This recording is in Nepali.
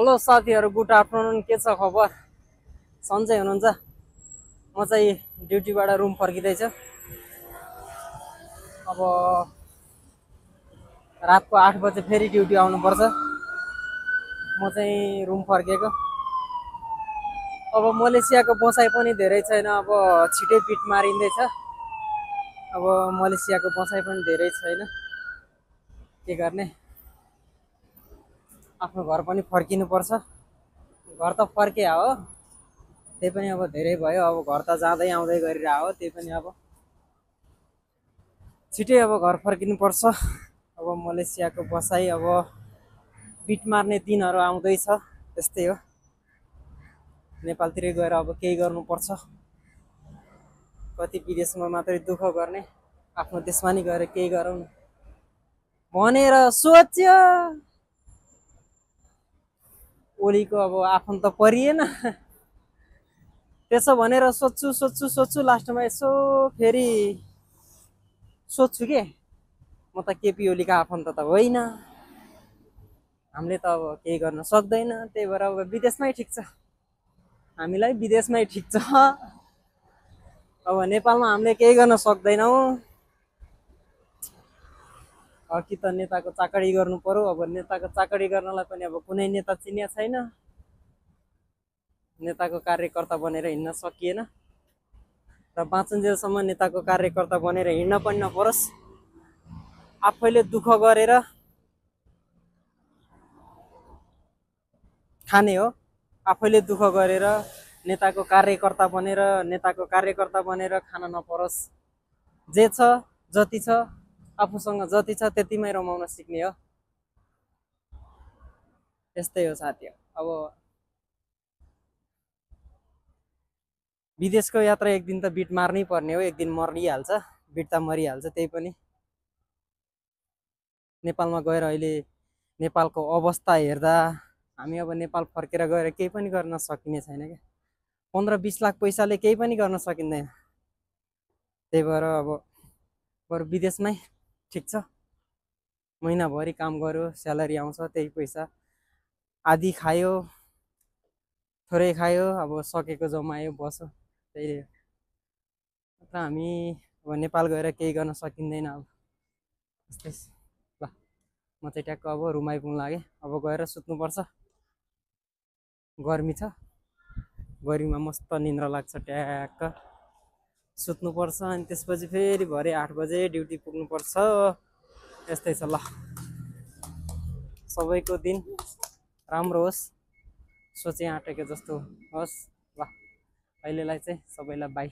हेलो साथीहरु, गुड आफ्टरनुन। के छ खबर? सन्चै हुनुहुन्छ? म चाहिँ ड्युटीबाट रुम फर्किँदैछ। अब रातको 8 बजे फेरि ड्युटी आउनुपर्छ। म चाहिँ रुम फर्केको। अब मलेसियाको बसाइ पनि धेरै छैन, अब छिटै पिट मारिँदैछ। अब मलेसियाको बसाइ पनि धेरै छैन, के गर्ने, आफ्नो घर पनि फर्किनु पर्छ। घर त फर्किया हो, त्यही पनि अब धेरै भयो। अब घर त जाँदै आउँदै गरिरह हो, त्यही पनि अब छिटै अब घर फर्किनु पर्छ। अब मलेसियाको बसाइ अब पिट मार्ने दिनहरू आउँदैछ, त्यस्तै हो। नेपालतिर गएर अब केही गर्नुपर्छ। कति विदेशमा मात्रै दुःख गर्ने, आफ्नो देशमा नि गएर केही गरौँ भनेर सोच्यो। ओलीको अब आफन्त परिएन, त्यसो भनेर सोच्छु लास्टमा यसो फेरि सोच्छु के म त केपी ओलीका आफन्त त होइन, हामीले त अब केही गर्न सक्दैन। त्यही भएर अब विदेशमै ठिक छ, हामीलाई विदेशमै ठिक छ। अब नेपालमा हामीले केही गर्न सक्दैनौँ। कि त नेताको चाकडी गर्नु पर्यो। अब नेताको चाकडी गर्नलाई पनि अब कुनै नेता चिनिया छैन, नेताको कार्यकर्ता बनेर हिँड्न सकिएन। र बाँचुन्जेलसम्म नेताको कार्यकर्ता बनेर हिँड्न पनि नपरोस्, आफैले दुःख गरेर खाने हो। आफैले दुःख गरेर नेताको कार्यकर्ता बनेर खान नपरोस्। जे छ जति छ आफूसँग जति छ त्यतिमै रमाउन सिक्ने हो। त्यस्तै हो साथी। अब विदेशको यात्रा एक दिन त बिट मार्नै पर्ने हो, एक दिन मरिहाल्छ, बिट त मरिहाल्छ। त्यही पनि नेपालमा गएर अहिले नेपालको अवस्था हेर्दा हामी अब नेपाल फर्केर गएर केही पनि गर्न सकिने छैन क्या। 15-20 लाख पैसाले केही पनि गर्न सकिँदैन। त्यही भएर अब बरु विदेशमै ठिक छ। महिनाभरि काम गर्यो, स्यालेरी आउँछ, त्यही पैसा आधी खायो थोरै खायो, अब सकेको जमायो बस्यो, त्यही हो। हामी अब नेपाल गएर केही गर्न सकिँदैन। अब त्यस्तै ल, म चाहिँ ट्याक्क अब रुम आइपुग्नु लागेँ। अब गएर सुत्नुपर्छ, गर्मी छ, गर्मीमा मस्त निन्द्रा लाग्छ, ट्याक्क सुत्नुपर्छ। अनि त्यसपछि फेरि भरे 8 बजे ड्युटी पुग्नुपर्छ। यस्तै छ ल, सबैको दिन राम्रो होस्, सोचे आँटेको जस्तो होस्। ल, अहिलेलाई चाहिँ सबैलाई बाई।